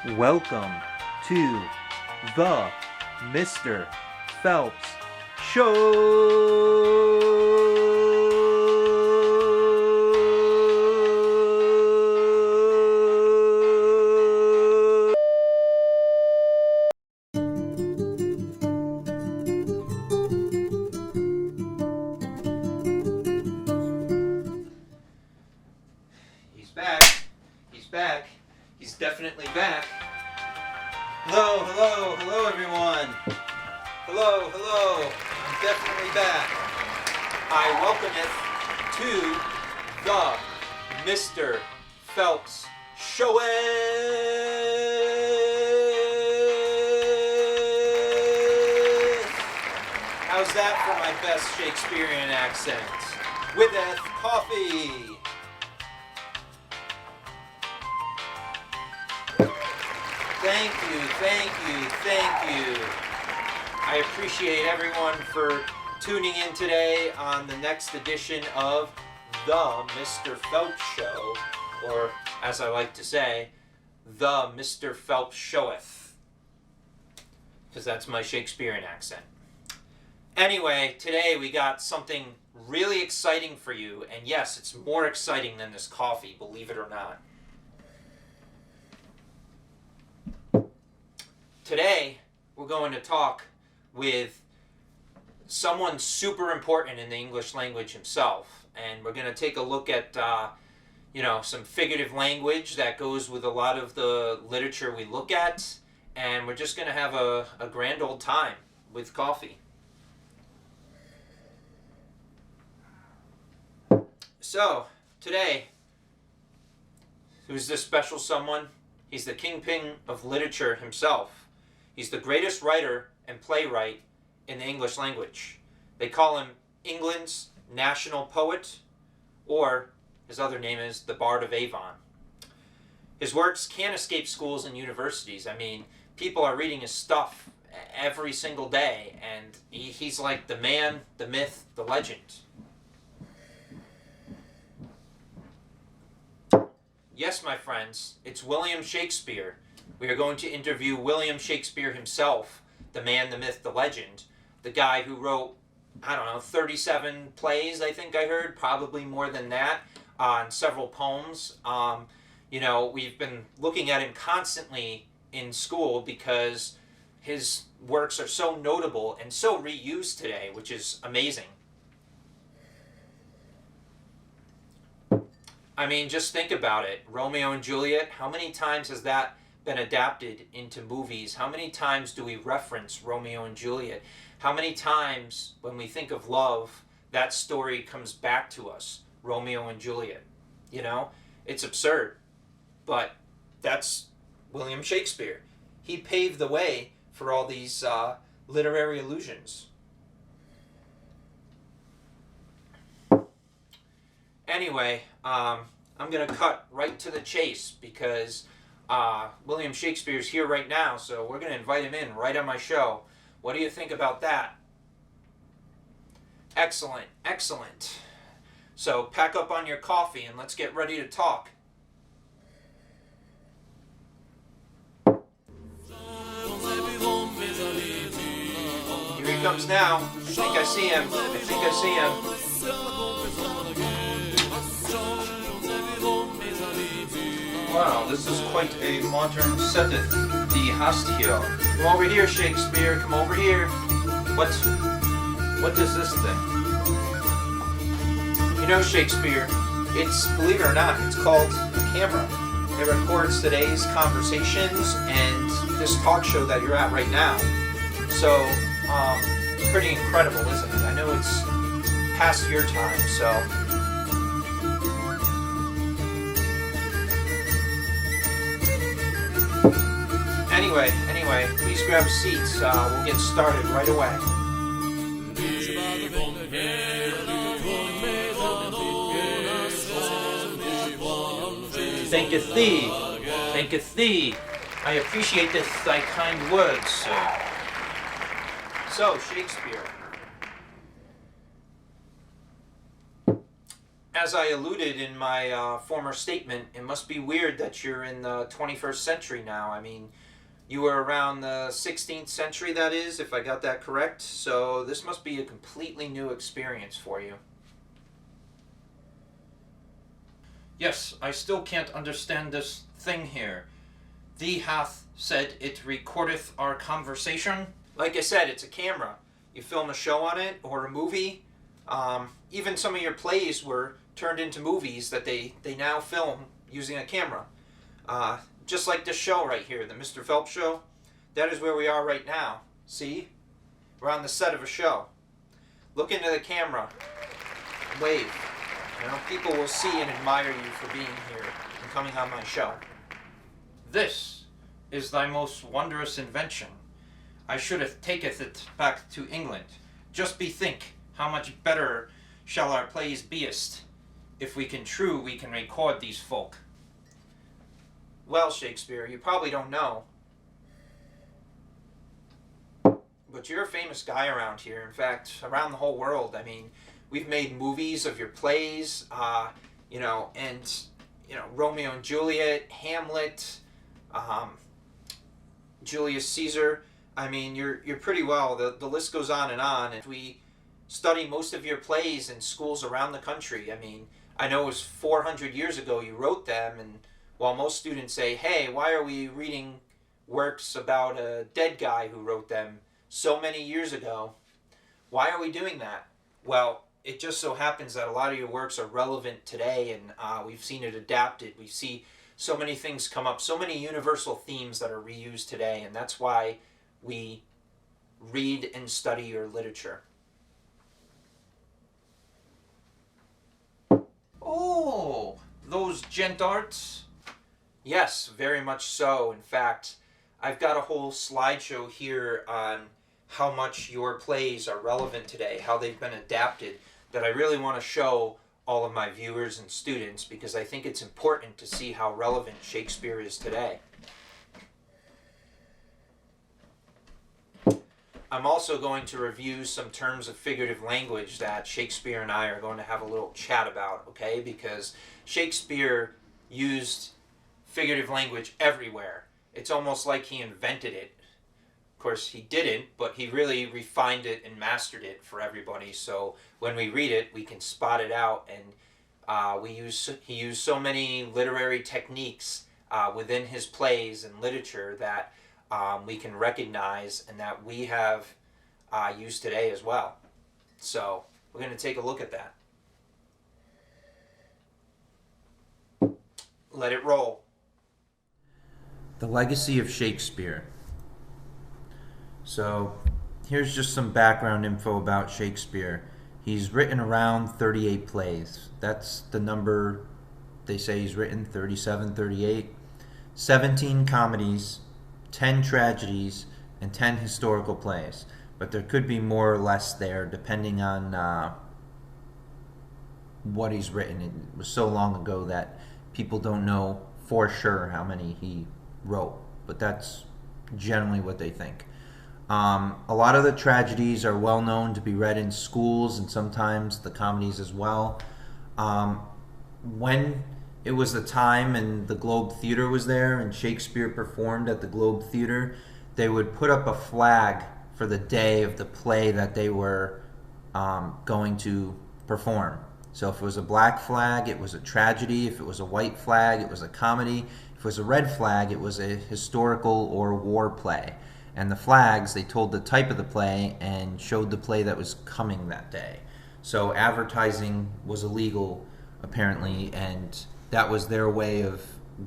Welcome to the Mr. Phelps Show. He's back. He's back. He's definitely back. Hello, hello, hello everyone. Hello, hello. I'm definitely back. I welcometh to the Mr. Phelps Show. How's that for my best Shakespearean accent? Witheth coffee. Thank you, thank you, thank you. I appreciate everyone for tuning in today on the next edition of the Mr. Phelps Show, or as I like to say, the Mr. Phelps Showeth, because that's my Shakespearean accent. Anyway, today we got something really exciting for you, and yes, it's more exciting than this coffee, believe it or not. Today, we're going to talk with someone super important in the English language himself. And we're going to take a look at, some figurative language that goes with a lot of the literature we look at. And we're just going to have a grand old time with coffee. So, today, who's this special someone? He's the kingpin of literature himself. He's the greatest writer and playwright in the English language. They call him England's national poet, or his other name is the Bard of Avon. His works can't escape schools and universities. I mean, people are reading his stuff every single day, and he's like the man, the myth, the legend. Yes, my friends, it's William Shakespeare. We are going to interview William Shakespeare himself, the man, the myth, the legend, the guy who wrote, 37 plays, I think I heard, probably more than that, and several poems. We've been looking at him constantly in school because his works are so notable and so reused today, which is amazing. I mean, just think about it. Romeo and Juliet, how many times has that been adapted into movies? How many times do we reference Romeo and Juliet? How many times when we think of love, that story comes back to us, Romeo and Juliet? It's absurd, but that's William Shakespeare. He paved the way for all these literary allusions. Anyway, I'm going to cut right to the chase because William Shakespeare's here right now, so we're going to invite him in right on my show. What do you think about that? Excellent, excellent. So pack up on your coffee and let's get ready to talk. Here he comes now. I think I see him. Wow, this is quite a modern setup. The host here. Come over here, Shakespeare. Come over here. What is this thing? Shakespeare, believe it or not, it's called a camera. It records today's conversations and this talk show that you're at right now. So, pretty incredible, isn't it? I know it's past your time, so... Anyway, please grab seats. We'll get started right away. Thanketh thee. I appreciate thy kind words, sir. So, Shakespeare. As I alluded in my former statement, it must be weird that you're in the 21st century now. I mean, you were around the 16th century, that is, if I got that correct. So this must be a completely new experience for you. Yes, I still can't understand this thing here. Thee hath said it recordeth our conversation. Like I said, it's a camera. You film a show on it or a movie. Even some of your plays were turned into movies that they now film using a camera. Just like this show right here, the Mr. Phelps show. That is where we are right now. See? We're on the set of a show. Look into the camera. Wave. You know, people will see and admire you for being here and coming on my show. This is thy most wondrous invention. I should have taketh it back to England. Just bethink how much better shall our plays beest, if we can record these folk. Well, Shakespeare, you probably don't know, but you're a famous guy around here. In fact, around the whole world. I mean, we've made movies of your plays, Romeo and Juliet, Hamlet, Julius Caesar. I mean, you're pretty well. The list goes on and on. And we study most of your plays in schools around the country. I mean, I know it was 400 years ago you wrote them, and while most students say, hey, why are we reading works about a dead guy who wrote them so many years ago? Why are we doing that? Well, it just so happens that a lot of your works are relevant today, and we've seen it adapted. We see so many things come up, so many universal themes that are reused today, and that's why we read and study your literature. Oh, those gent arts? Yes, very much so. In fact, I've got a whole slideshow here on how much your plays are relevant today, how they've been adapted, that I really want to show all of my viewers and students because I think it's important to see how relevant Shakespeare is today. I'm also going to review some terms of figurative language that Shakespeare and I are going to have a little chat about, okay? Because Shakespeare used figurative language everywhere. It's almost like he invented it. Of course, he didn't, but he really refined it and mastered it for everybody. So when we read it, we can spot it out. And he used so many literary techniques within his plays and literature that we can recognize and that we have used today as well. So we're going to take a look at that. Let it roll. The legacy of Shakespeare. So here's just some background info about Shakespeare. He's written around 38 plays. That's the number they say he's written, 37, 38. 17 comedies, 10 tragedies, and 10 historical plays. But there could be more or less there depending on what he's written. It was so long ago that people don't know for sure how many he wrote, but that's generally what they think. A lot of the tragedies are well known to be read in schools and sometimes the comedies as well. When it was the time and the Globe Theater was there and Shakespeare performed at the Globe Theater, they would put up a flag for the day of the play that they were going to perform. So if it was a black flag, it was a tragedy. If it was a white flag, it was a comedy. If it was a red flag, it was a historical or war play. And the flags, they told the type of the play and showed the play that was coming that day. So advertising was illegal, apparently, and that was their way of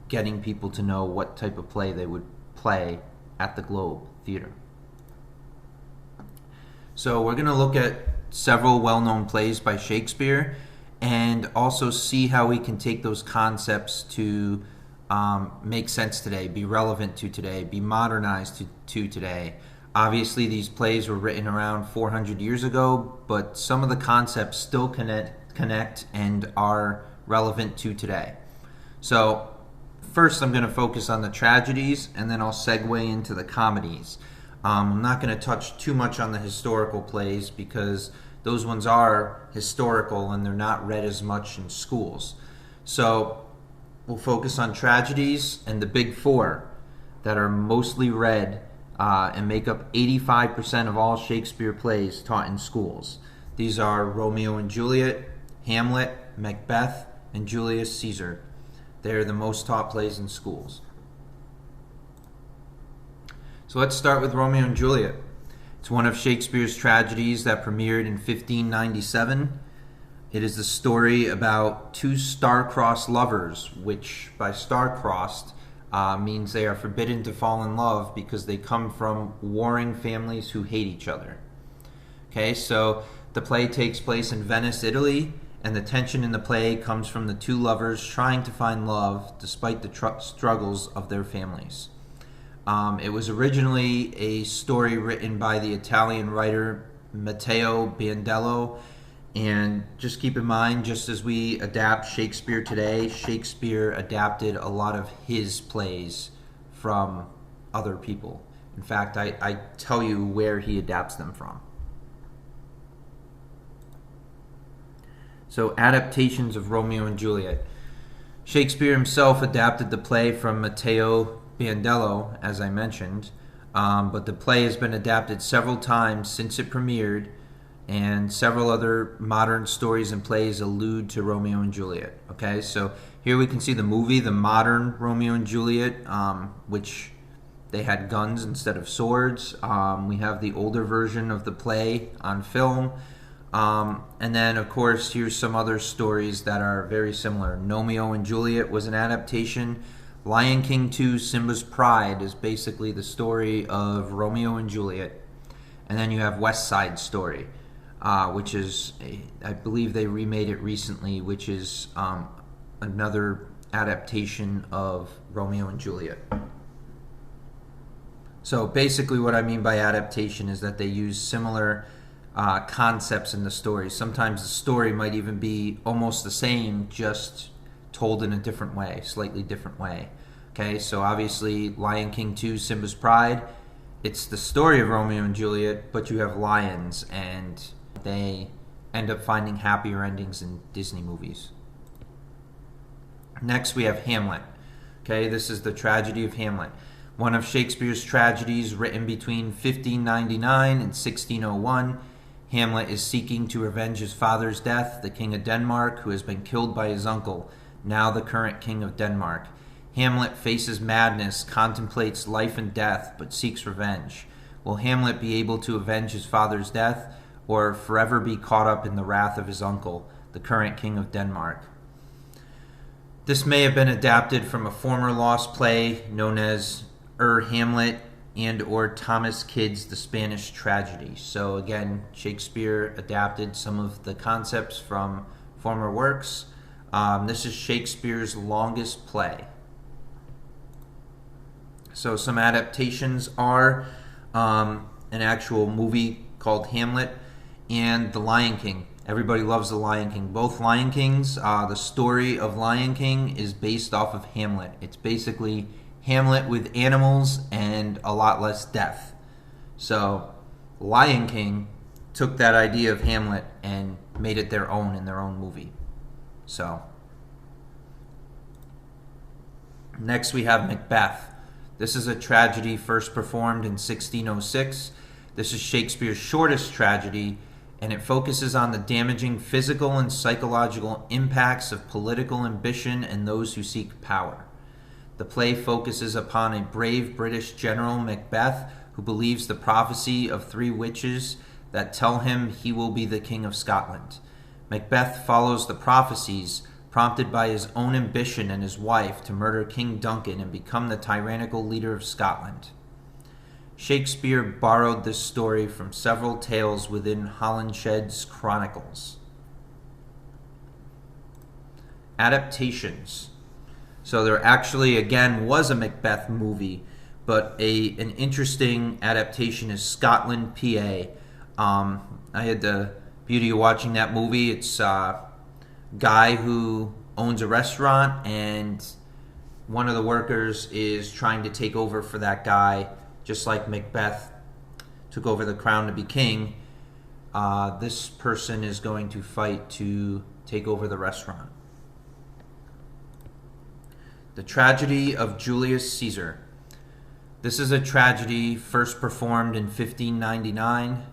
getting people to know what type of play they would play at the Globe Theater. So we're going to look at several well-known plays by Shakespeare and also see how we can take those concepts to make sense today, be relevant to today, be modernized to today. Obviously, these plays were written around 400 years ago, but some of the concepts still connect and are relevant to today. So first I'm going to focus on the tragedies, and then I'll segue into the comedies. I'm not going to touch too much on the historical plays because those ones are historical and they're not read as much in schools. So we'll focus on tragedies and the big four that are mostly read and make up 85% of all Shakespeare plays taught in schools. These are Romeo and Juliet, Hamlet, Macbeth, and Julius Caesar. They're the most taught plays in schools. So let's start with Romeo and Juliet. It's one of Shakespeare's tragedies that premiered in 1597. It is the story about two star-crossed lovers, which by star-crossed means they are forbidden to fall in love because they come from warring families who hate each other. Okay, so the play takes place in Venice, Italy, and the tension in the play comes from the two lovers trying to find love despite the struggles of their families. It was originally a story written by the Italian writer Matteo Bandello, and just keep in mind, just as we adapt Shakespeare today, Shakespeare adapted a lot of his plays from other people. In fact, I tell you where he adapts them from. So, adaptations of Romeo and Juliet. Shakespeare himself adapted the play from Matteo Bandello, as I mentioned, but the play has been adapted several times since it premiered, and several other modern stories and plays allude to Romeo and Juliet. Okay, so here we can see the movie, the modern Romeo and Juliet, which they had guns instead of swords. We have the older version of the play on film. And then, of course, here's some other stories that are very similar. Romeo and Juliet was an adaptation. Lion King 2, Simba's Pride is basically the story of Romeo and Juliet. And then you have West Side Story, which is, I believe they remade it recently, which is another adaptation of Romeo and Juliet. So basically what I mean by adaptation is that they use similar concepts in the story. Sometimes the story might even be almost the same, just told in a different way, slightly different way. Okay, so obviously Lion King 2, Simba's Pride, it's the story of Romeo and Juliet, but you have lions, and they end up finding happier endings in Disney movies. Next we have Hamlet. Okay, this is the tragedy of Hamlet. One of Shakespeare's tragedies written between 1599 and 1601. Hamlet is seeking to revenge his father's death, the King of Denmark, who has been killed by his uncle, now the current King of Denmark. Hamlet faces madness, contemplates life and death, but seeks revenge. Will Hamlet be able to avenge his father's death, or forever be caught up in the wrath of his uncle, the current King of Denmark? This may have been adapted from a former lost play known as Hamlet and or Thomas Kyd's The Spanish Tragedy. So again, Shakespeare adapted some of the concepts from former works. This is Shakespeare's longest play. So some adaptations are an actual movie called Hamlet and The Lion King. Everybody loves The Lion King. Both Lion Kings, the story of Lion King is based off of Hamlet. It's basically Hamlet with animals and a lot less death. So Lion King took that idea of Hamlet and made it their own in their own movie. So next we have Macbeth. This is a tragedy first performed in 1606. This is Shakespeare's shortest tragedy, and it focuses on the damaging physical and psychological impacts of political ambition and those who seek power. The play focuses upon a brave British general, Macbeth, who believes the prophecy of three witches that tell him he will be the King of Scotland. Macbeth follows the prophecies, prompted by his own ambition and his wife to murder King Duncan and become the tyrannical leader of Scotland. Shakespeare borrowed this story from several tales within Holinshed's Chronicles. Adaptations. So there actually, again, was a Macbeth movie, but an interesting adaptation is Scotland, PA. I had the beauty of watching that movie. It's a guy who owns a restaurant, and one of the workers is trying to take over for that guy, just like Macbeth took over the crown to be king. this person is going to fight to take over the restaurant. The Tragedy of Julius Caesar. This is a tragedy first performed in 1599.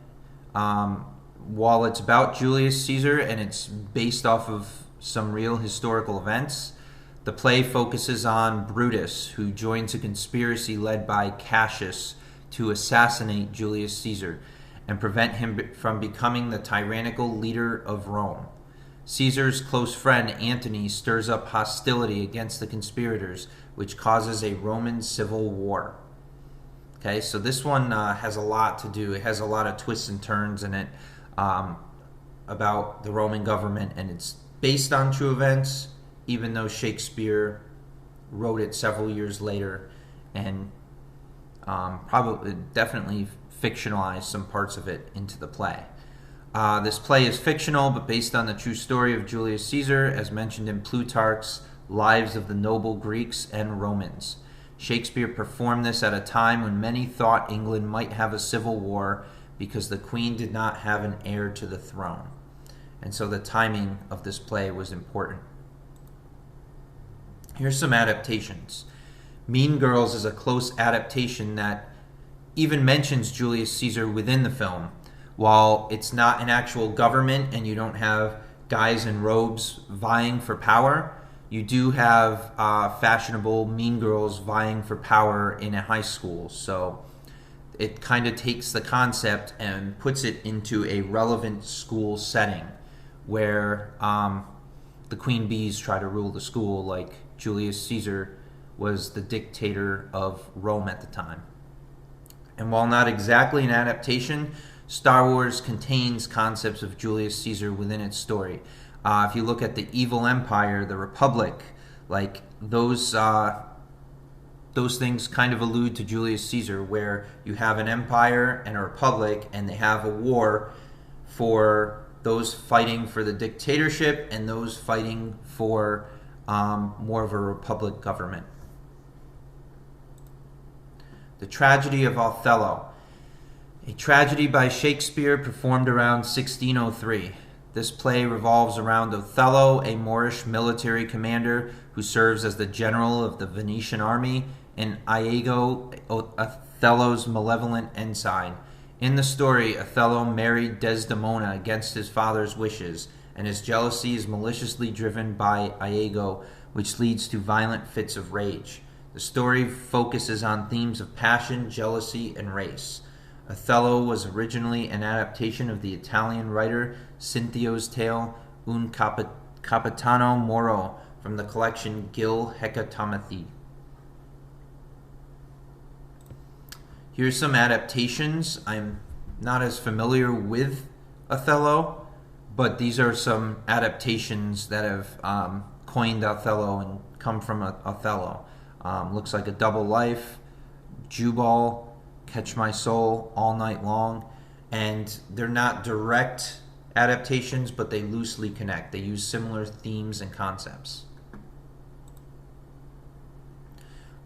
While it's about Julius Caesar and it's based off of some real historical events, the play focuses on Brutus, who joins a conspiracy led by Cassius to assassinate Julius Caesar and prevent him from becoming the tyrannical leader of Rome. Caesar's close friend Antony stirs up hostility against the conspirators, which causes a Roman civil war. Okay, so this one has a lot to do. It has a lot of twists and turns in it about the Roman government, and it's based on true events, even though Shakespeare wrote it several years later and probably definitely fictionalized some parts of it into the play. This play is fictional, but based on the true story of Julius Caesar, as mentioned in Plutarch's Lives of the Noble Greeks and Romans. Shakespeare performed this at a time when many thought England might have a civil war because the Queen did not have an heir to the throne. And so the timing of this play was important. Here's some adaptations. Mean Girls is a close adaptation that even mentions Julius Caesar within the film. While it's not an actual government and you don't have guys in robes vying for power, you do have fashionable mean girls vying for power in a high school. So it kind of takes the concept and puts it into a relevant school setting where the queen bees try to rule the school like Julius Caesar was the dictator of Rome at the time. And while not exactly an adaptation, Star Wars contains concepts of Julius Caesar within its story. If you look at the evil empire, the Republic, like those things kind of allude to Julius Caesar, where you have an empire and a republic, and they have a war for those fighting for the dictatorship and those fighting for more of a republic government. The Tragedy of Othello, a tragedy by Shakespeare performed around 1603. This play revolves around Othello, a Moorish military commander who serves as the general of the Venetian army, and Iago, Othello's malevolent ensign. In the story, Othello married Desdemona against his father's wishes, and his jealousy is maliciously driven by Iago, which leads to violent fits of rage. The story focuses on themes of passion, jealousy, and race. Othello was originally an adaptation of the Italian writer Cinthio's tale Un Capitano Moro from the collection Gil Hecatomathy. Here's some adaptations. I'm not as familiar with Othello, but these are some adaptations that have coined Othello and come from Othello. Looks like A Double Life, Jubal, Catch My Soul, All Night Long, and they're not direct adaptations, but they loosely connect. They use similar themes and concepts.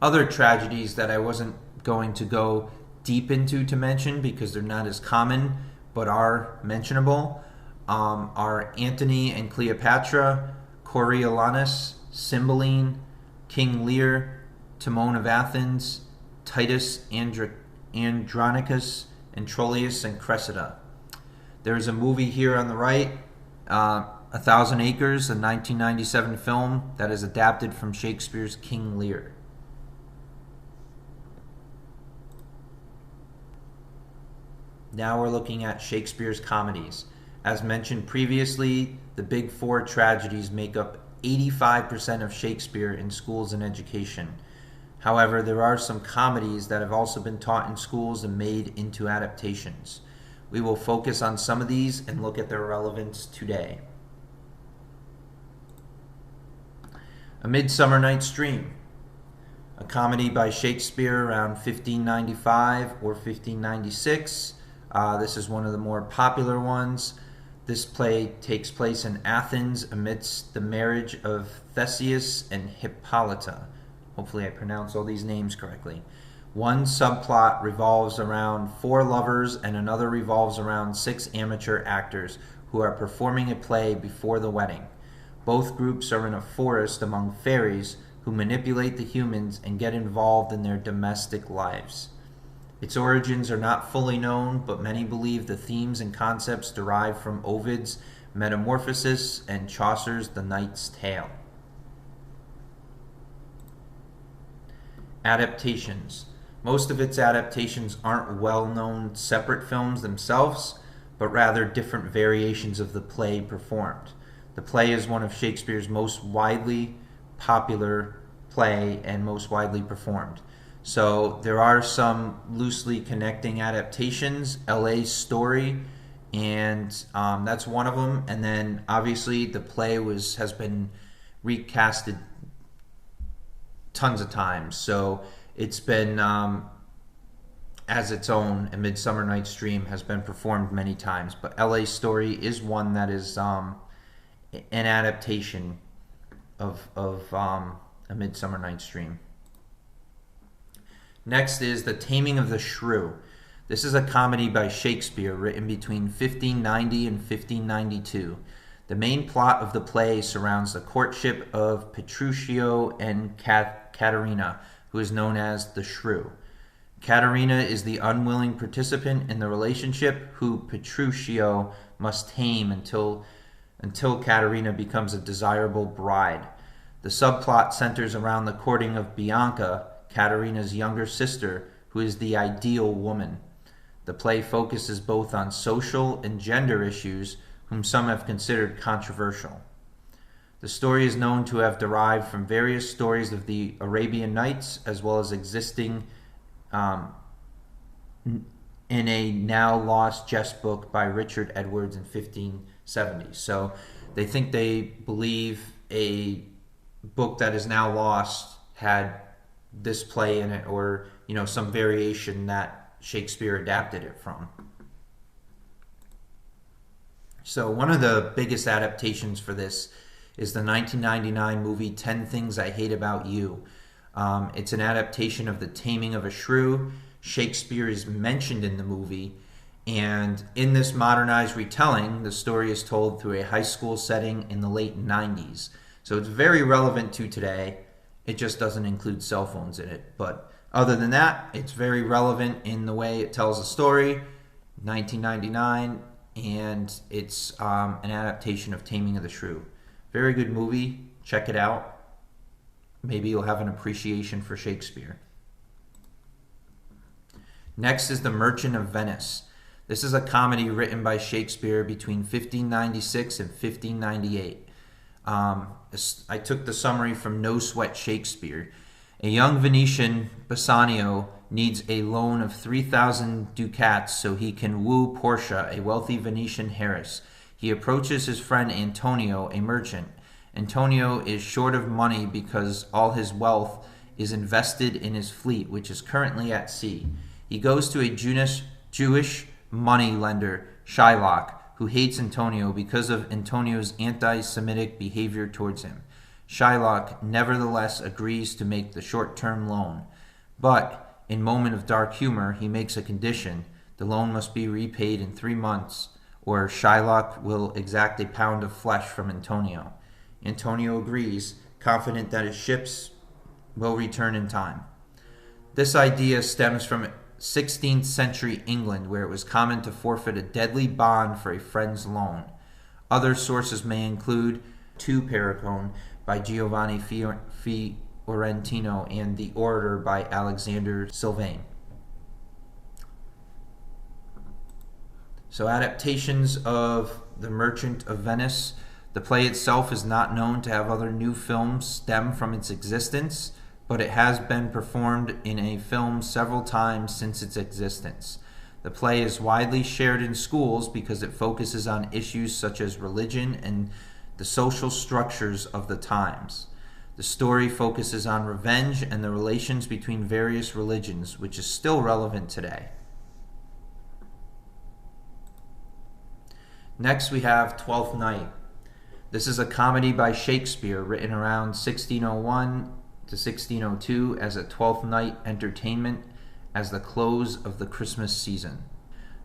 Other tragedies that I wasn't going to go deep into to mention because they're not as common but are mentionable are Antony and Cleopatra, Coriolanus, Cymbeline, King Lear, Timon of Athens, Titus Andronicus, and Troilus and Cressida. There's a movie here on the right, 1,000 Acres, a 1997 film that is adapted from Shakespeare's King Lear. Now we're looking at Shakespeare's comedies. As mentioned previously, the big four tragedies make up 85% of Shakespeare in schools and education. However, there are some comedies that have also been taught in schools and made into adaptations. We will focus on some of these and look at their relevance today. A Midsummer Night's Dream, a comedy by Shakespeare around 1595 or 1596. This is one of the more popular ones. This play takes place in Athens amidst the marriage of Theseus and Hippolyta. Hopefully I pronounce all these names correctly. One subplot revolves around 4 lovers, and another revolves around 6 amateur actors who are performing a play before the wedding. Both groups are in a forest among fairies who manipulate the humans and get involved in their domestic lives. Its origins are not fully known, but many believe the themes and concepts derive from Ovid's Metamorphoses and Chaucer's The Knight's Tale. Adaptations. Most of its adaptations aren't well-known separate films themselves, but rather different variations of the play performed. The play is one of Shakespeare's most widely popular play and most widely performed. So there are some loosely connecting adaptations. L.A.'s Story, and that's one of them. And then obviously the play has been recasted tons of times. So it's been as its own. A Midsummer Night's Dream has been performed many times, but L.A.'s Story is one that is an adaptation of A Midsummer Night's Dream. Next is The Taming of the Shrew. This is a comedy by Shakespeare written between 1590 and 1592. The main plot of the play surrounds the courtship of Petruchio and Caterina, who is known as the Shrew. Caterina is the unwilling participant in the relationship who Petruchio must tame until Caterina becomes a desirable bride. The subplot centers around the courting of Bianca, Caterina's younger sister, who is the ideal woman. The play focuses both on social and gender issues, whom some have considered controversial. The story is known to have derived from various stories of the Arabian Nights, as well as existing in a now lost jest book by Richard Edwards in 1570. So they believe a book that is now lost had this play in it, or some variation that Shakespeare adapted it from. So one of the biggest adaptations for this is the 1999 movie 10 Things I Hate About You. It's an adaptation of The Taming of a Shrew. Shakespeare is mentioned in the movie, and in this modernized retelling, the story is told through a high school setting in the late 90s. So it's very relevant to today. It just doesn't include cell phones in it. But other than that, it's very relevant in the way it tells a story. 1999, and it's an adaptation of Taming of the Shrew. Very good movie. Check it out. Maybe you'll have an appreciation for Shakespeare. Next is The Merchant of Venice. This is a comedy written by Shakespeare between 1596 and 1598. I took the summary from No Sweat Shakespeare. A young Venetian, Bassanio, needs a loan of 3,000 ducats so he can woo Portia, a wealthy Venetian heiress. He approaches his friend Antonio, a merchant. Antonio is short of money because all his wealth is invested in his fleet, which is currently at sea. He goes to a Jewish money lender, Shylock, who hates Antonio because of Antonio's anti-Semitic behavior towards him. Shylock nevertheless agrees to make the short-term loan, but in moment of dark humor, he makes a condition. The loan must be repaid in 3 months, or Shylock will exact a pound of flesh from Antonio. Antonio agrees, confident that his ships will return in time. This idea stems from 16th century England, where it was common to forfeit a deadly bond for a friend's loan. Other sources may include Tu Pericone by Giovanni Fiorentino and The Orator by Alexander Sylvain. So adaptations of The Merchant of Venice. The play itself is not known to have other new films stem from its existence, but it has been performed in a film several times since its existence. The play is widely shared in schools because it focuses on issues such as religion and the social structures of the times. The story focuses on revenge and the relations between various religions, which is still relevant today. Next we have Twelfth Night. This is a comedy by Shakespeare written around 1601 to 1602 as a Twelfth Night entertainment as the close of the Christmas season.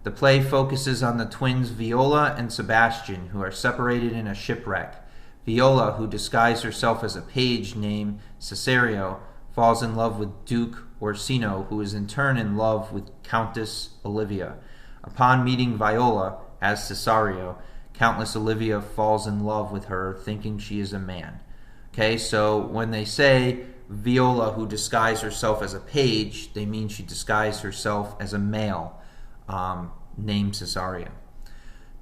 The play focuses on the twins Viola and Sebastian, who are separated in a shipwreck. Viola, who disguised herself as a page named Cesario, falls in love with Duke Orsino, who is in turn in love with Countess Olivia. Upon meeting Viola as Cesario, Countess Olivia falls in love with her, thinking she is a man. Okay, so when they say Viola, who disguised herself as a page, they mean she disguised herself as a male named Cesario.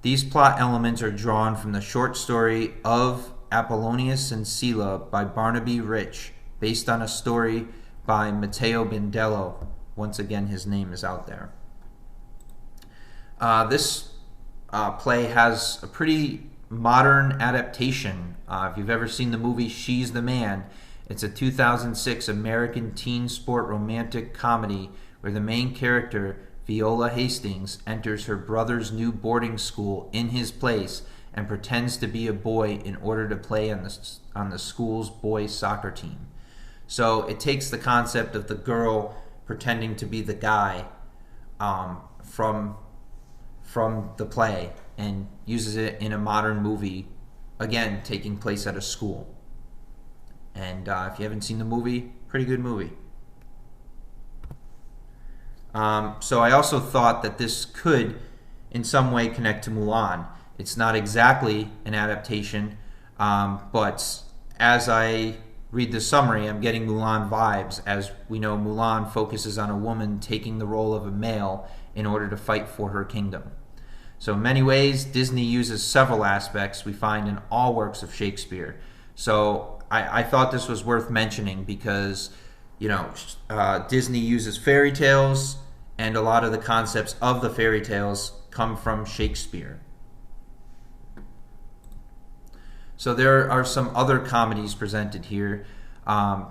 These plot elements are drawn from the short story of Apollonius and Scylla by Barnaby Rich, based on a story by Matteo Bandello. Once again, his name is out there. This play has a pretty modern adaptation. If you've ever seen the movie She's the Man, it's a 2006 American teen sport romantic comedy where the main character, Viola Hastings, enters her brother's new boarding school in his place and pretends to be a boy in order to play on the school's boys soccer team. So it takes the concept of the girl pretending to be the guy from the play and uses it in a modern movie, again, taking place at a school. And if you haven't seen the movie, pretty good movie. So I also thought that this could, in some way, connect to Mulan. It's not exactly an adaptation, but as I read the summary, I'm getting Mulan vibes. As we know, Mulan focuses on a woman taking the role of a male in order to fight for her kingdom. So in many ways, Disney uses several aspects we find in all works of Shakespeare. So I thought this was worth mentioning because, Disney uses fairy tales, and a lot of the concepts of the fairy tales come from Shakespeare. So there are some other comedies presented here.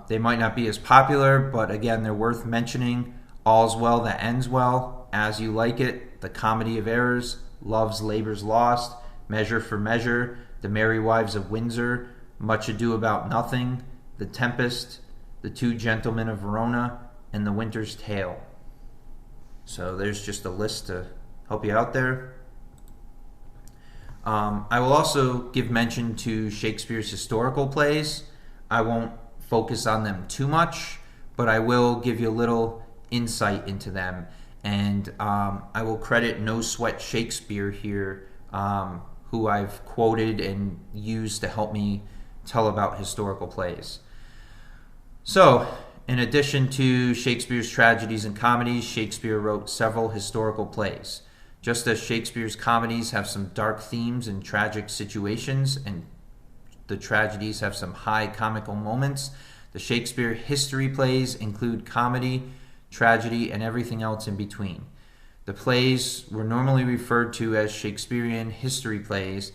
They might not be as popular, but again, they're worth mentioning. All's Well That Ends Well, As You Like It, The Comedy of Errors, Love's Labour's Lost, Measure for Measure, The Merry Wives of Windsor, Much Ado About Nothing, The Tempest, The Two Gentlemen of Verona, and The Winter's Tale. So there's just a list to help you out there. I will also give mention to Shakespeare's historical plays. I won't focus on them too much, but I will give you a little insight into them. And I will credit No Sweat Shakespeare here, who I've quoted and used to help me tell about historical plays. So, in addition to Shakespeare's tragedies and comedies, Shakespeare wrote several historical plays. Just as Shakespeare's comedies have some dark themes and tragic situations, and the tragedies have some high comical moments, the Shakespeare history plays include comedy, tragedy, and everything else in between. The plays were normally referred to as Shakespearean history plays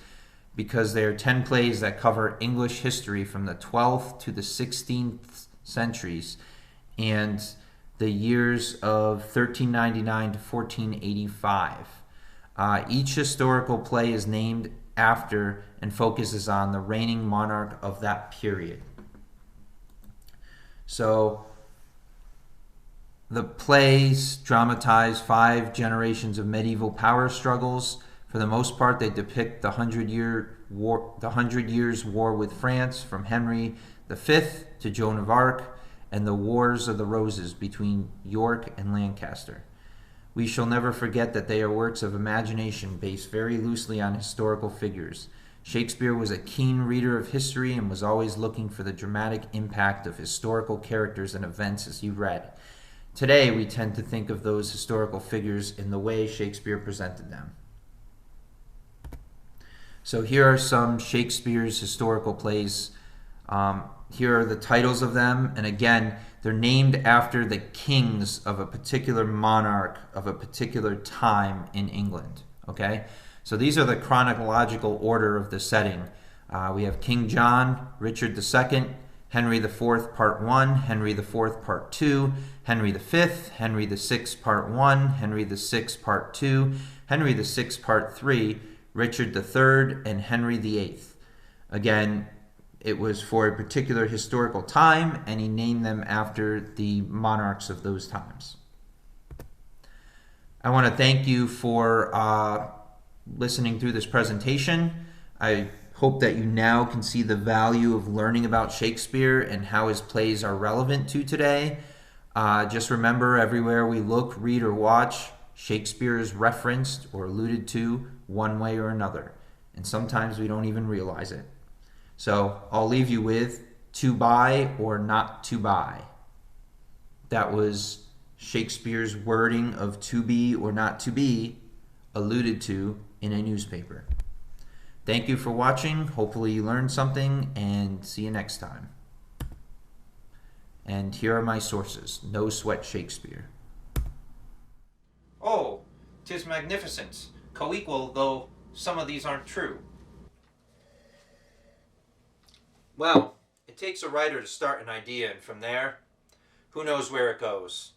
because they are 10 plays that cover English history from the 12th to the 16th centuries and the years of 1399 to 1485. Each historical play is named after and focuses on the reigning monarch of that period. So the plays dramatize 5 generations of medieval power struggles. For the most part, they depict the 100 Years' War with France from Henry V to Joan of Arc, and the Wars of the Roses between York and Lancaster. We shall never forget that they are works of imagination based very loosely on historical figures. Shakespeare was a keen reader of history and was always looking for the dramatic impact of historical characters and events as he read. Today, we tend to think of those historical figures in the way Shakespeare presented them. So here are some Shakespeare's historical plays. Here are the titles of them, and again, they're named after the kings of a particular monarch of a particular time in England. Okay, so these are the chronological order of the setting. We have King John, Richard II, Henry IV Part 1, Henry IV Part 2, Henry V, Henry VI Part 1, Henry VI Part 2, Henry VI Part 3, Richard III, and Henry VIII. Again, it was for a particular historical time, and he named them after the monarchs of those times. I want to thank you for listening through this presentation. I hope that you now can see the value of learning about Shakespeare and how his plays are relevant to today. Just remember, everywhere we look, read, or watch, Shakespeare is referenced or alluded to one way or another. And sometimes we don't even realize it. So I'll leave you with to buy or not to buy. That was Shakespeare's wording of to be or not to be alluded to in a newspaper. Thank you for watching. Hopefully you learned something, and see you next time. And here are my sources. No Sweat Shakespeare. Oh, 'tis magnificent, co-equal, though some of these aren't true. Well, it takes a writer to start an idea, and from there, who knows where it goes.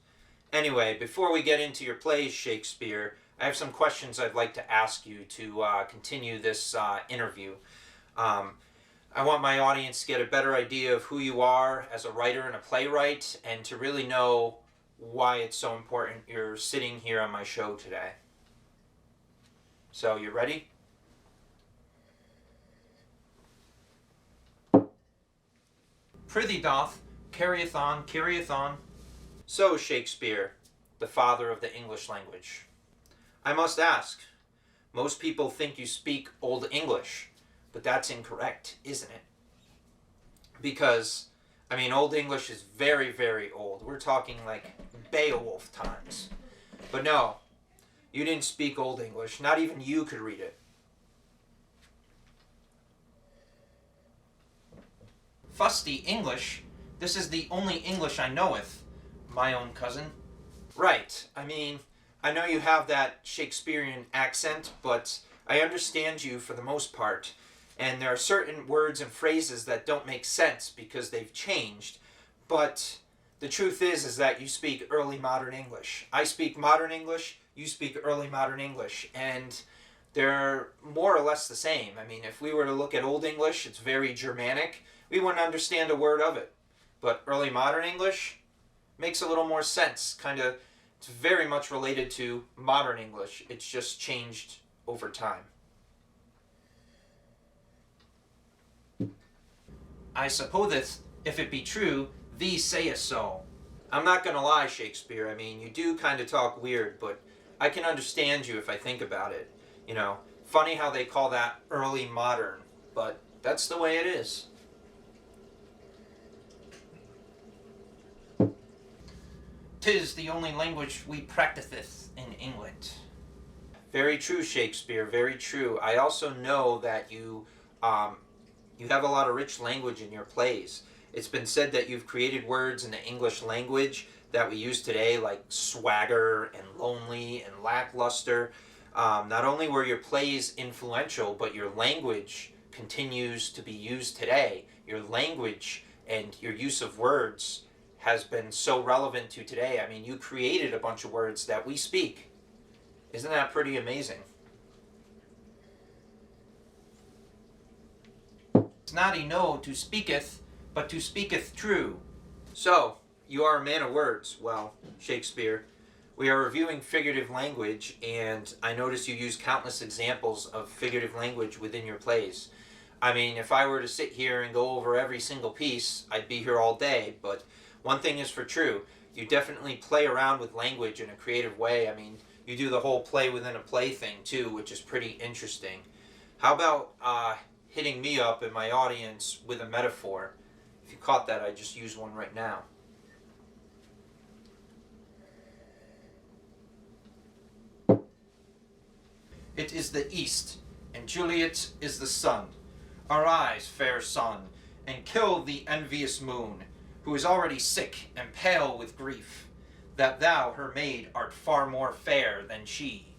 Anyway, before we get into your plays, Shakespeare, I have some questions I'd like to ask you to continue this interview. I want my audience to get a better idea of who you are as a writer and a playwright, and to really know why it's so important you're sitting here on my show today. So, you ready? Prithee doth, carrieth on. So, Shakespeare, the father of the English language, I must ask, most people think you speak Old English, but that's incorrect, isn't it? Because, Old English is very, very old. We're talking like Beowulf times. But no, you didn't speak Old English. Not even you could read it. Fusty English? This is the only English I knoweth, my own cousin. Right, I know you have that Shakespearean accent, but I understand you for the most part. And there are certain words and phrases that don't make sense because they've changed. But the truth is that you speak early modern English. I speak modern English, you speak early modern English. And they're more or less the same. If we were to look at Old English, it's very Germanic. We wouldn't understand a word of it. But early modern English makes a little more sense. It's very much related to modern English. It's just changed over time. I supposeth, if it be true, thee sayest so. I'm not gonna lie, Shakespeare. You do kind of talk weird, but I can understand you if I think about it. Funny how they call that early modern, but that's the way it is. 'Tis the only language we practiseth in England. Very true, Shakespeare, very true. I also know that you have a lot of rich language in your plays. It's been said that you've created words in the English language that we use today, like swagger and lonely and lackluster. Not only were your plays influential, but your language continues to be used today. Your language and your use of words has been so relevant to today. You created a bunch of words that we speak. Isn't that pretty amazing? It's not enow to speaketh, but to speaketh true. So, you are a man of words. Well, Shakespeare, we are reviewing figurative language, and I notice you use countless examples of figurative language within your plays. If I were to sit here and go over every single piece, I'd be here all day, but one thing is for true, you definitely play around with language in a creative way. You do the whole play within a play thing too, which is pretty interesting. How about hitting me up and my audience with a metaphor? If you caught that, I just used one right now. It is the east, and Juliet is the sun. Arise, fair sun, and kill the envious moon, who is already sick and pale with grief, that thou, her maid, art far more fair than she.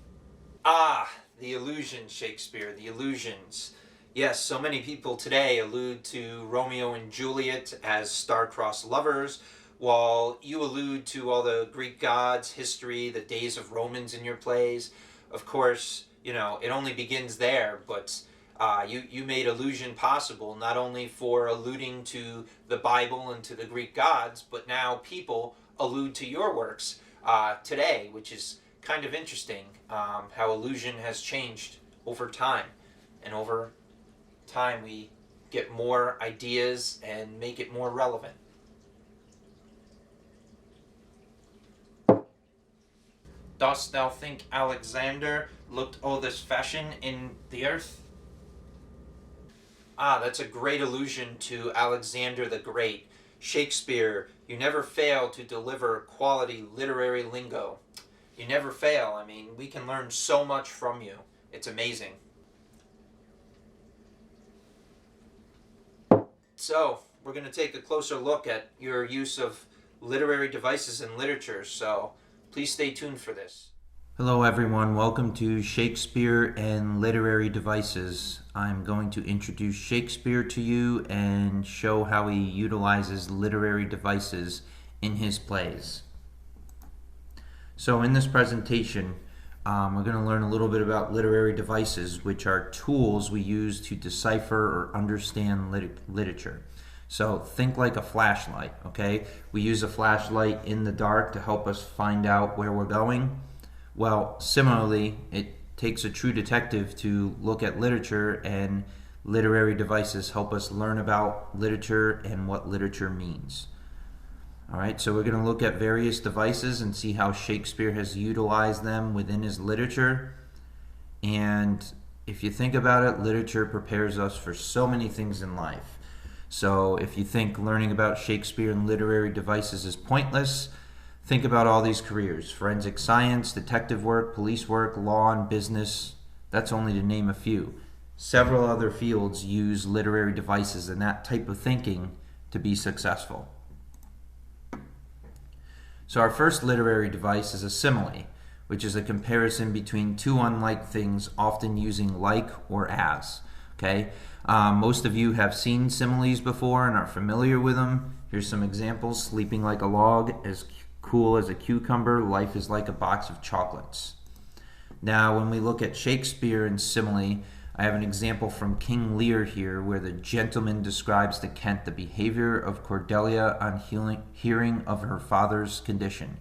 Ah, the illusions, Shakespeare, the illusions. Yes, so many people today allude to Romeo and Juliet as star-crossed lovers, while you allude to all the Greek gods, history, the days of Romans in your plays. Of course, it only begins there, but you made illusion possible, not only for alluding to the Bible and to the Greek gods, but now people allude to your works today, which is kind of interesting how illusion has changed over time. And over time we get more ideas and make it more relevant. Dost thou think Alexander looked all this fashion in the earth? Ah, that's a great allusion to Alexander the Great. Shakespeare, you never fail to deliver quality literary lingo. You never fail. I mean, we can learn so much from you. It's amazing. So, we're going to take a closer look at your use of literary devices in literature, so please stay tuned for this. Hello everyone, welcome to Shakespeare and Literary Devices. I'm going to introduce Shakespeare to you and show how he utilizes literary devices in his plays. So in this presentation, we're going to learn a little bit about literary devices, which are tools we use to decipher or understand literature. So think like a flashlight, okay? We use a flashlight in the dark to help us find out where we're going. Well, similarly, it takes a true detective to look at literature, and literary devices help us learn about literature and what literature means. All right, so we're going to look at various devices and see how Shakespeare has utilized them within his literature. And if you think about it, literature prepares us for so many things in life. So if you think learning about Shakespeare and literary devices is pointless, think about all these careers: forensic science, detective work, police work, law and business. That's only to name a few. Several other fields use literary devices and that type of thinking to be successful. So our first literary device is a simile, which is a comparison between two unlike things, often using like or as. Okay, most of you have seen similes before and are familiar with them. Here's some examples: sleeping like a log, as cool as a cucumber, life is like a box of chocolates. Now, when we look at Shakespeare and simile, I have an example from King Lear here, where the gentleman describes to Kent the behavior of Cordelia on hearing of her father's condition.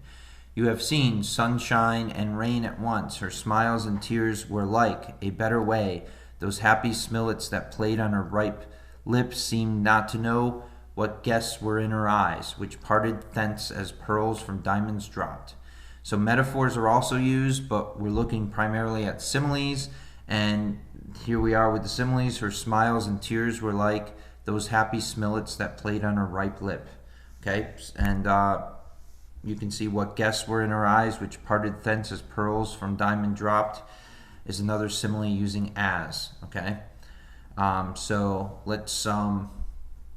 You have seen sunshine and rain at once. Her smiles and tears were like a better way. Those happy smilets that played on her ripe lips seemed not to know what guests were in her eyes, which parted thence as pearls from diamonds dropped. So metaphors are also used, but we're looking primarily at similes. And here we are with the similes. Her smiles and tears were like those happy smilets that played on her ripe lip. Okay, and you can see what guests were in her eyes, which parted thence as pearls from diamond dropped, is another simile using as. Okay, so let's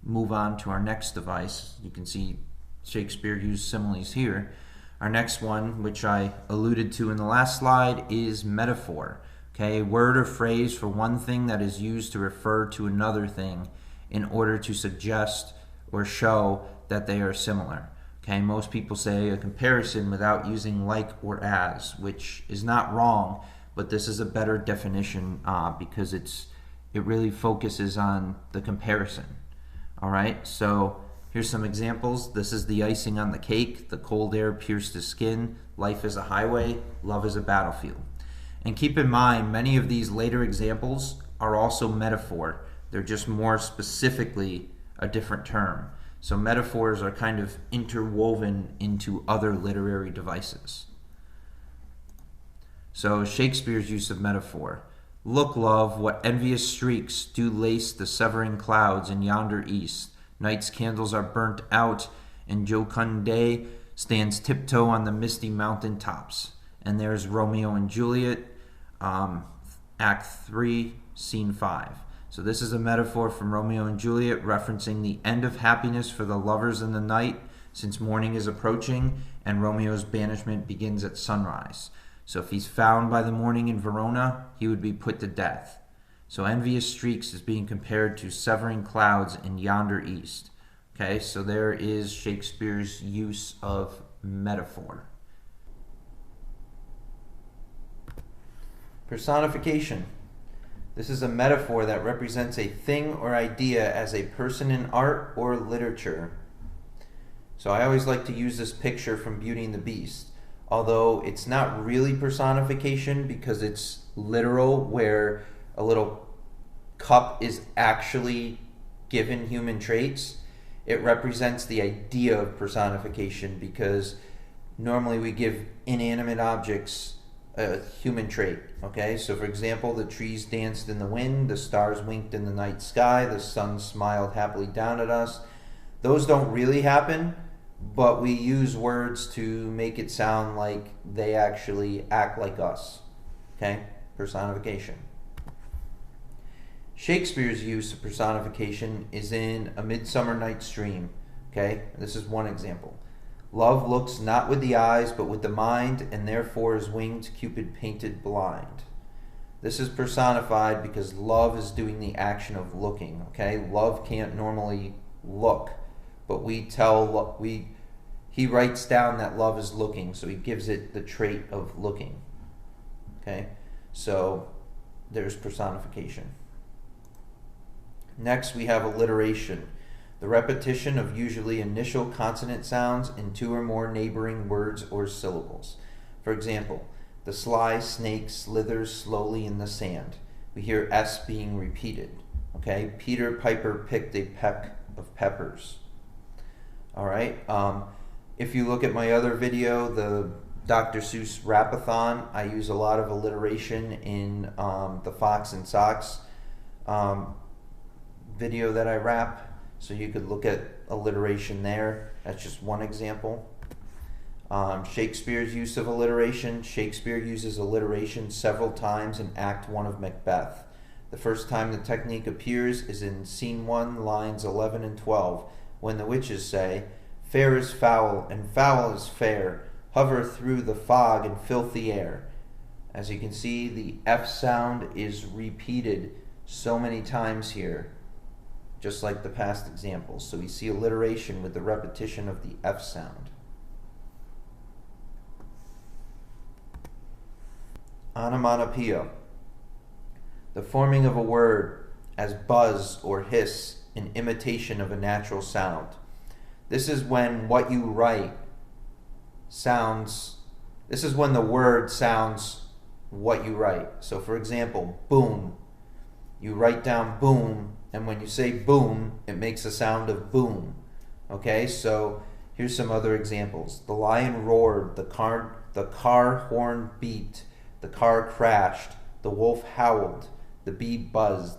move on to our next device. You can see Shakespeare used similes here. Our next one, which I alluded to in the last slide, is metaphor. Okay, a word or phrase for one thing that is used to refer to another thing in order to suggest or show that they are similar. Okay, most people say a comparison without using like or as, which is not wrong, but this is a better definition because it really focuses on the comparison. All right, so here's some examples. This is the icing on the cake. The cold air pierced his skin. Life is a highway. Love is a battlefield. And keep in mind, many of these later examples are also metaphor. They're just more specifically a different term. So metaphors are kind of interwoven into other literary devices. So Shakespeare's use of metaphor. Look, love, what envious streaks do lace the severing clouds in yonder east. Night's candles are burnt out, and jocund day stands tiptoe on the misty mountain tops. And there's Romeo and Juliet, Act 3, Scene 5. So this is a metaphor from Romeo and Juliet, referencing the end of happiness for the lovers in the night, since morning is approaching, and Romeo's banishment begins at sunrise. So if he's found by the morning in Verona, he would be put to death. So envious streaks is being compared to severing clouds in yonder east. Okay, so there is Shakespeare's use of metaphor. Personification. This is a metaphor that represents a thing or idea as a person in art or literature. So I always like to use this picture from Beauty and the Beast. although it's not really personification because it's literal, where a little cup is actually given human traits. It represents the idea of personification because normally we give inanimate objects a human trait. Okay, so for example, the trees danced in the wind, the stars winked in the night sky, the sun smiled happily down at us. Those don't really happen, but we use words to make it sound like they actually act like us. Okay, personification. Shakespeare's use of personification is in A Midsummer Night's Dream. Okay, this is one example. Love looks not with the eyes, but with the mind, and therefore is winged Cupid painted blind. This is personified because love is doing the action of looking. Okay, love can't normally look, but he writes down that love is looking, so he gives it the trait of looking. Okay, so there's personification. Next, we have alliteration, the repetition of usually initial consonant sounds in two or more neighboring words or syllables. For example, the sly snake slithers slowly in the sand. We hear S being repeated. Okay, Peter Piper picked a peck of peppers. All right, if you look at my other video, the Dr. Seuss Rapathon, I use a lot of alliteration in the Fox and Socks video that I rap, so you could look at alliteration there. That's just one example. Shakespeare's use of alliteration. Shakespeare uses alliteration several times in Act 1 of Macbeth. The first time the technique appears is in Scene 1, lines 11 and 12, when the witches say, "Fair is foul, and foul is fair, hover through the fog and filthy air." As you can see, the F sound is repeated so many times here, just like the past examples. So we see alliteration with the repetition of the F sound. Onomatopoeia, the forming of a word as buzz or hiss in imitation of a natural sound. This is when what you write sounds, this is when the word sounds what you write. So for example, boom. You write down boom, and when you say boom, it makes a sound of boom. Okay, so here's some other examples. The lion roared, the car horn beat, the car crashed, the wolf howled, the bee buzzed.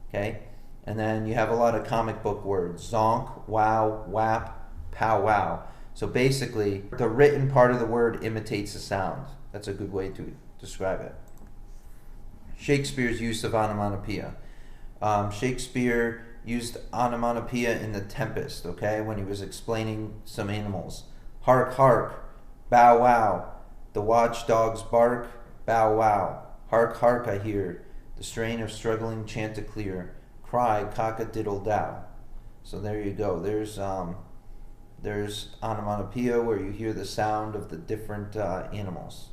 Okay, and then you have a lot of comic book words: zonk, wow, whap, pow wow. So basically, the written part of the word imitates the sound. That's a good way to describe it. Shakespeare's use of onomatopoeia. Shakespeare used onomatopoeia in The Tempest, okay, when he was explaining some animals. Hark, hark, bow wow, the watchdogs bark, bow wow. Hark, hark, I hear, the strain of struggling chanticleer, cry cock-a-diddle-dow. So there you go. There's onomatopoeia where you hear the sound of the different animals.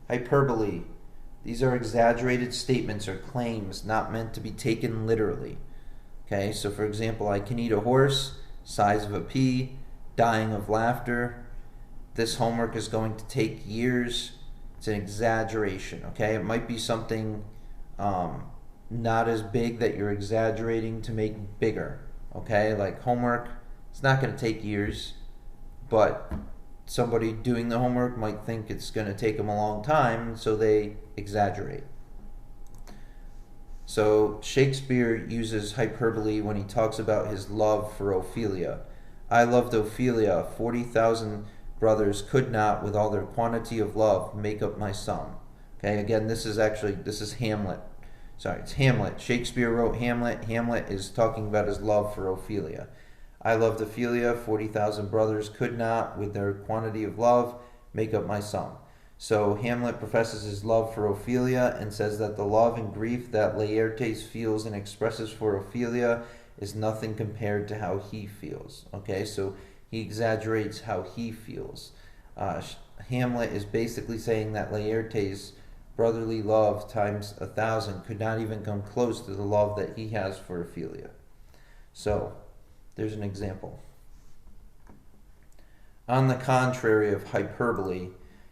Hyperbole. These are exaggerated statements or claims not meant to be taken literally. Okay, so for example, I can eat a horse, size of a pea, dying of laughter. This homework is going to take years. It's an exaggeration, okay? It might be something not as big that you're exaggerating to make bigger, okay? Like homework, it's not going to take years, but somebody doing the homework might think it's going to take them a long time, so they exaggerate. So Shakespeare uses hyperbole when he talks about his love for Ophelia. I loved Ophelia, 40,000 brothers could not, with all their quantity of love, make up my sum. Okay, again, this is Hamlet. Sorry, it's Hamlet. Shakespeare wrote Hamlet. Hamlet is talking about his love for Ophelia. I loved Ophelia, 40,000 brothers could not, with their quantity of love, make up my sum. So Hamlet professes his love for Ophelia and says that the love and grief that Laertes feels and expresses for Ophelia is nothing compared to how he feels. Okay, so he exaggerates how he feels. Hamlet is basically saying that Laertes' brotherly love times 1,000 could not even come close to the love that he has for Ophelia. So there's an example. On the contrary of hyperbole,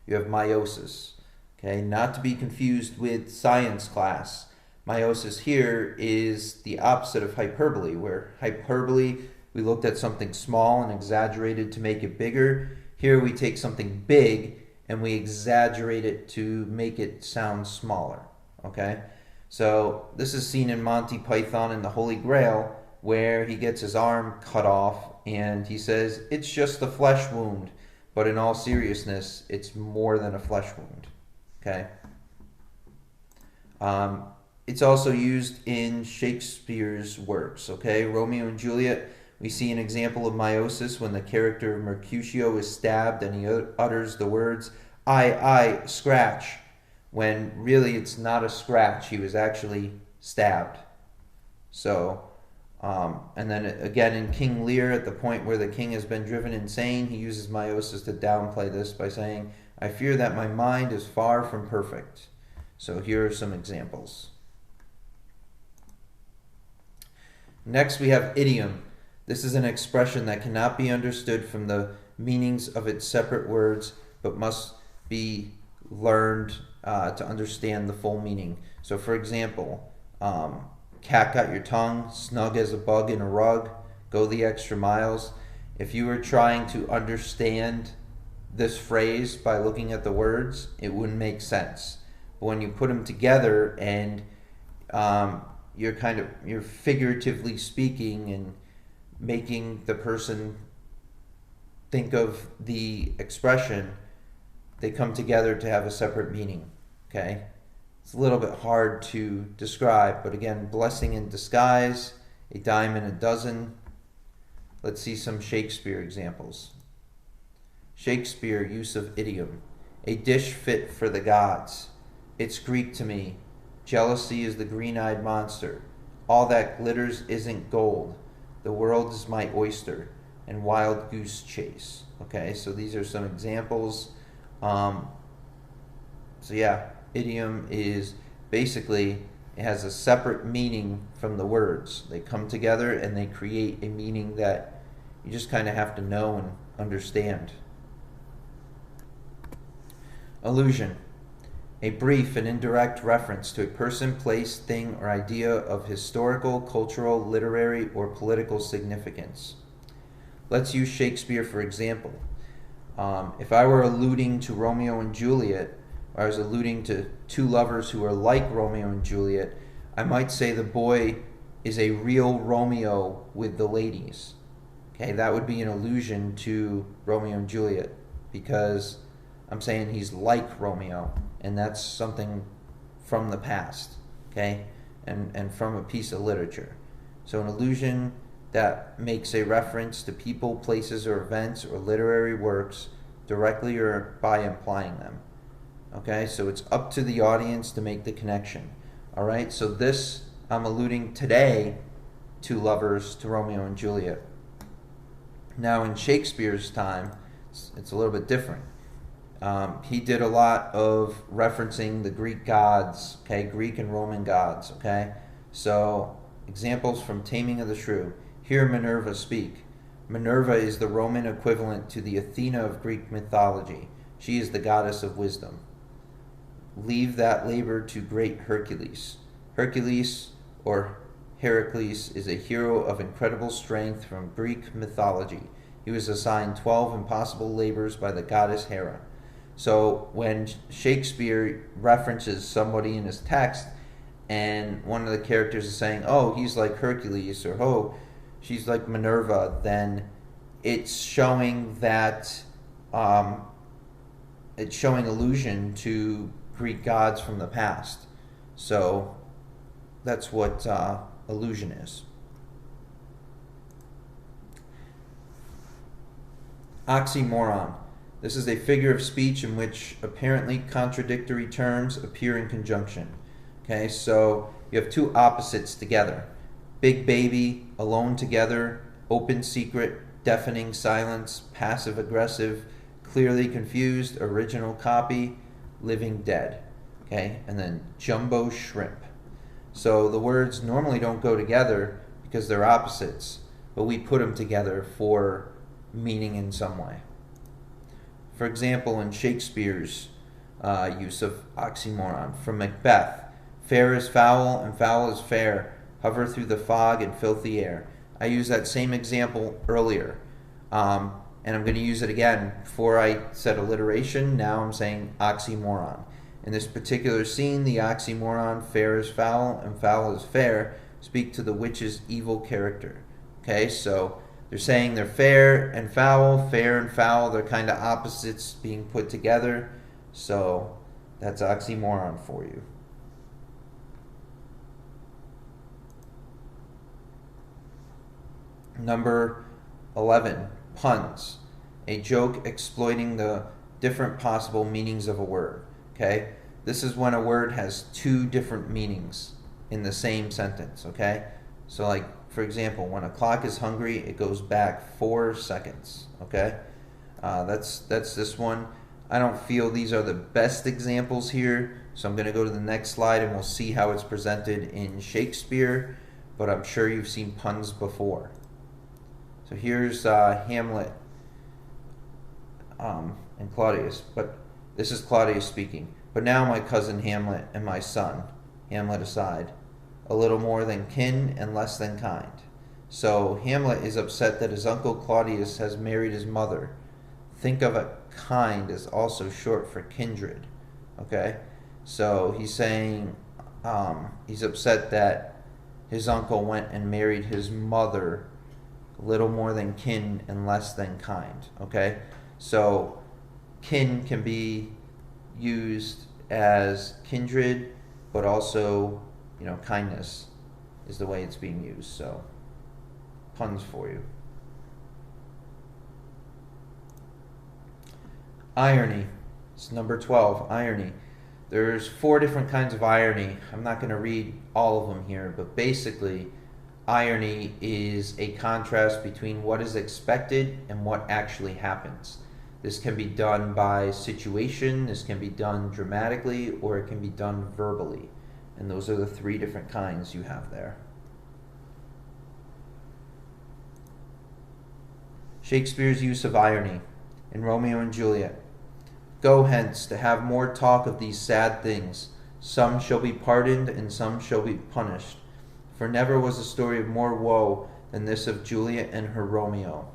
you have meiosis. Okay, not to be confused with science class. Meiosis here is the opposite of hyperbole, where hyperbole, we looked at something small and exaggerated to make it bigger. Here we take something big and we exaggerate it to make it sound smaller. Okay, so this is seen in Monty Python and the Holy Grail, where he gets his arm cut off and he says, it's just a flesh wound, but in all seriousness, it's more than a flesh wound. Okay. It's also used in Shakespeare's works. Okay, Romeo and Juliet, we see an example of meiosis when the character Mercutio is stabbed and he utters the words, I, scratch, when really it's not a scratch, he was actually stabbed. So, and then again in King Lear, at the point where the king has been driven insane, he uses meiosis to downplay this by saying, I fear that my mind is far from perfect. So here are some examples. Next we have idiom. This is an expression that cannot be understood from the meanings of its separate words, but must be learned to understand the full meaning. So for example, cat got your tongue, snug as a bug in a rug, go the extra miles. If you were trying to understand this phrase by looking at the words, it wouldn't make sense. But when you put them together and you're figuratively speaking and making the person think of the expression, they come together to have a separate meaning. Okay? It's a little bit hard to describe, but again, blessing in disguise, a dime in a dozen. Let's see some Shakespeare examples. Shakespeare, use of idiom. A dish fit for the gods. It's Greek to me. Jealousy is the green-eyed monster. All that glitters isn't gold. The world is my oyster. And wild goose chase. Okay, so these are some examples. So yeah, idiom is basically, it has a separate meaning from the words. They come together and they create a meaning that you just kind of have to know and understand. Allusion. A brief and indirect reference to a person, place, thing, or idea of historical, cultural, literary, or political significance. Let's use Shakespeare for example. If I were alluding to Romeo and Juliet, or I was alluding to two lovers who are like Romeo and Juliet, I might say the boy is a real Romeo with the ladies. Okay, that would be an allusion to Romeo and Juliet, because I'm saying he's like Romeo, and that's something from the past, okay, and from a piece of literature. So an allusion that makes a reference to people, places, or events, or literary works directly or by implying them. Okay, so it's up to the audience to make the connection. All right, so this, I'm alluding today to lovers, to Romeo and Juliet. Now in Shakespeare's time, it's a little bit different. He did a lot of referencing the Greek gods, okay, Greek and Roman gods, okay? So examples from Taming of the Shrew. Hear Minerva speak. Minerva is the Roman equivalent to the Athena of Greek mythology. She is the goddess of wisdom. Leave that labor to great Hercules. Hercules, or Heracles, is a hero of incredible strength from Greek mythology. He was assigned 12 impossible labors by the goddess Hera. So when Shakespeare references somebody in his text and one of the characters is saying, oh, he's like Hercules, or oh, she's like Minerva, then it's showing that it's showing allusion to Greek gods from the past. So that's what allusion is. Oxymoron. This is a figure of speech in which apparently contradictory terms appear in conjunction. Okay, so you have two opposites together. Big baby, alone together, open secret, deafening silence, passive aggressive, clearly confused, original copy, living dead. Okay, and then jumbo shrimp. So the words normally don't go together because they're opposites, but we put them together for meaning in some way. For example, in Shakespeare's use of oxymoron from Macbeth, fair is foul and foul is fair, hover through the fog and filthy air. I used that same example earlier, and I'm going to use it again. Before I said alliteration, now I'm saying oxymoron. In this particular scene, the oxymoron fair is foul and foul is fair speak to the witch's evil character. Okay, so they're saying they're fair and foul, they're kind of opposites being put together. So that's oxymoron for you. Number 11, puns. A joke exploiting the different possible meanings of a word. Okay? This is when a word has two different meanings in the same sentence. Okay? So like, for example, when a clock is hungry, it goes back 4 seconds. Okay? That's this one. I don't feel these are the best examples here, so I'm going to go to the next slide and we'll see how it's presented in Shakespeare, but I'm sure you've seen puns before. So here's Hamlet and Claudius, but this is Claudius speaking. But now my cousin Hamlet and my son, Hamlet aside, a little more than kin and less than kind. So Hamlet is upset that his uncle Claudius has married his mother. Think of a kind as also short for kindred. Okay? So he's saying he's upset that his uncle went and married his mother, little more than kin and less than kind. Okay? So kin can be used as kindred, but also, kindness is the way it's being used. So puns for you. Irony. It's number 12, irony. There's 4 different kinds of irony. I'm not going to read all of them here, but basically, irony is a contrast between what is expected and what actually happens. This can be done by situation, this can be done dramatically, or it can be done verbally. And those are the 3 different kinds you have there. Shakespeare's use of irony in Romeo and Juliet. Go hence to have more talk of these sad things. Some shall be pardoned and some shall be punished. For never was a story of more woe than this of Juliet and her Romeo.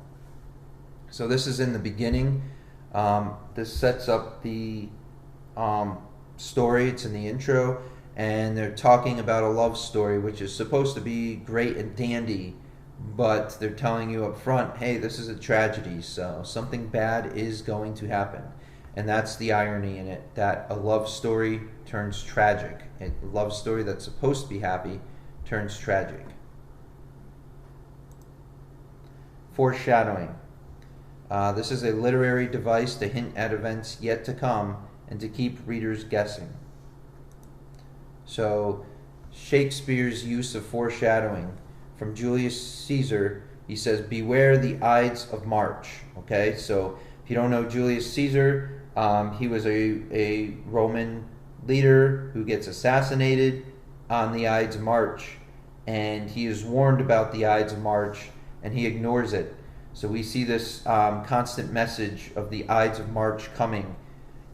So this is in the beginning. This sets up the story. It's in the intro. And they're talking about a love story, which is supposed to be great and dandy. But they're telling you up front, hey, this is a tragedy. So something bad is going to happen. And that's the irony in it, that a love story turns tragic. A love story that's supposed to be happy turns tragic. Foreshadowing. This is a literary device to hint at events yet to come and to keep readers guessing. So Shakespeare's use of foreshadowing. From Julius Caesar, he says, beware the Ides of March. Okay, so if you don't know Julius Caesar, he was a Roman leader who gets assassinated on the Ides of March, and he is warned about the Ides of March, and he ignores it. So we see this constant message of the Ides of March coming,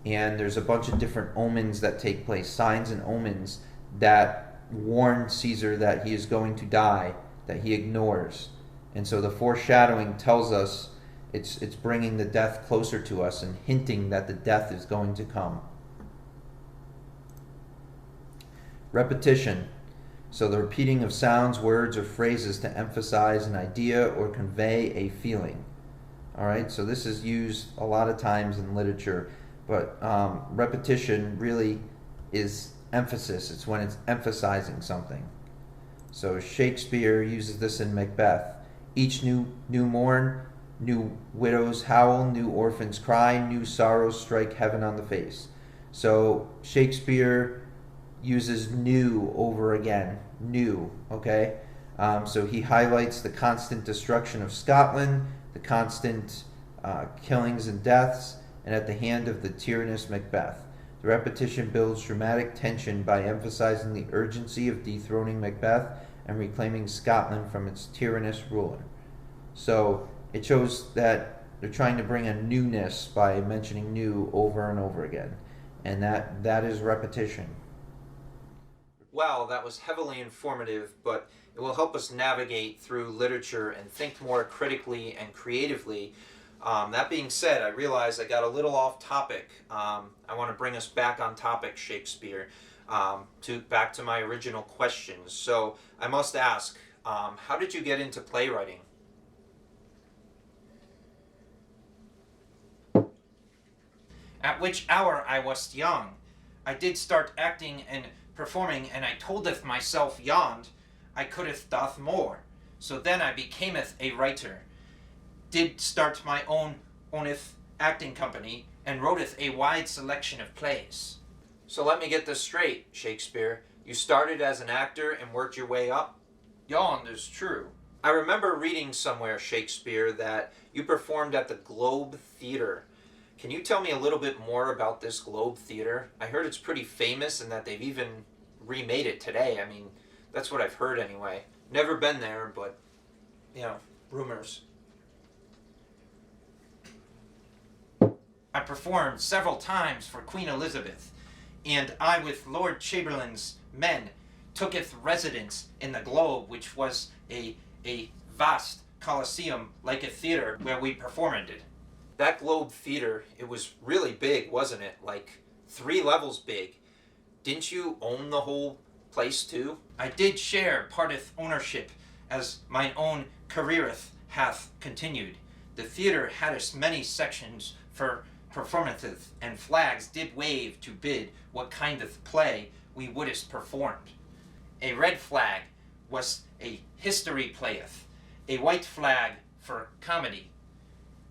and there's a bunch of different omens that take place, signs and omens that warn Caesar that he is going to die, that he ignores. And so the foreshadowing tells us it's bringing the death closer to us and hinting that the death is going to come. Repetition. So the repeating of sounds, words, or phrases to emphasize an idea or convey a feeling. All right, so this is used a lot of times in literature, but repetition really is emphasis. It's when it's emphasizing something. So Shakespeare uses this in Macbeth. Each new morn, new widows howl, new orphans cry, new sorrows strike heaven on the face. So Shakespeare uses new over again. New, okay? So he highlights the constant destruction of Scotland, the constant killings and deaths, and at the hand of the tyrannous Macbeth. The repetition builds dramatic tension by emphasizing the urgency of dethroning Macbeth and reclaiming Scotland from its tyrannous ruler. So it shows that They're trying to bring a newness by mentioning new over and over again, and that is repetition. Well, that was heavily informative, but it will help us navigate through literature and think more critically and creatively. That being said, I realize I got a little off topic. I want to bring us back on topic, Shakespeare, back to my original questions. So I must ask, how did you get into playwriting? At which hour I was young, I did start acting and performing, and I toldeth myself yond I couldeth doth more. So then I becameth a writer, did start my owneth acting company, and wroteth a wide selection of plays. So let me get this straight, Shakespeare. You started as an actor and worked your way up? Yond is true. I remember reading somewhere, Shakespeare, that you performed at the Globe Theatre. Can you tell me a little bit more about this Globe Theatre? I heard it's pretty famous and that they've even remade it today. I mean, that's what I've heard anyway. Never been there, but, rumors. I performed several times for Queen Elizabeth, and I with Lord Chamberlain's men tooketh residence in the Globe, which was a vast coliseum like a theatre where we performed it. That Globe Theatre, it was really big, wasn't it? Like 3 levels big. Didn't you own the whole place too? I did share parteth ownership, as mine own careereth hath continued. The theatre had as many sections for performances, and flags did wave to bid what kind of play we wouldest performed. A red flag was a history playeth, a white flag for comedy,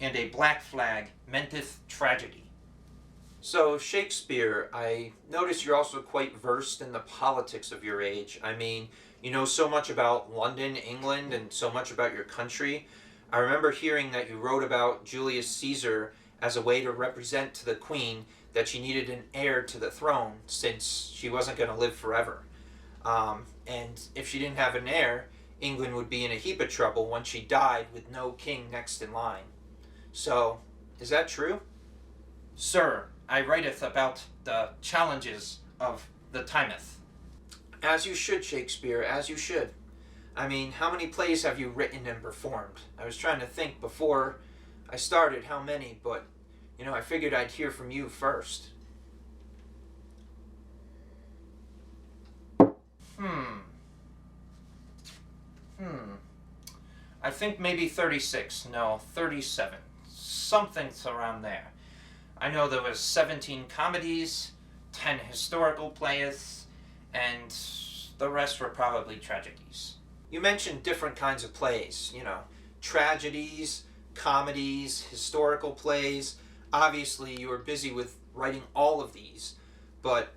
and a black flag meanteth tragedy. So, Shakespeare, I notice you're also quite versed in the politics of your age. I mean, you know so much about London, England, and so much about your country. I remember hearing that you wrote about Julius Caesar as a way to represent to the Queen that she needed an heir to the throne since she wasn't going to live forever. And if she didn't have an heir, England would be in a heap of trouble once she died with no king next in line. So, is that true? Sir, I writeth about the challenges of the timeth. As you should, Shakespeare, as you should. I mean, how many plays have you written and performed? I was trying to think before I started how many, but, I figured I'd hear from you first. I think maybe 36. No, 37. Something's around there. I know there was 17 comedies, 10 historical plays, and the rest were probably tragedies. You mentioned different kinds of plays, tragedies, comedies, historical plays. Obviously, you were busy with writing all of these, but,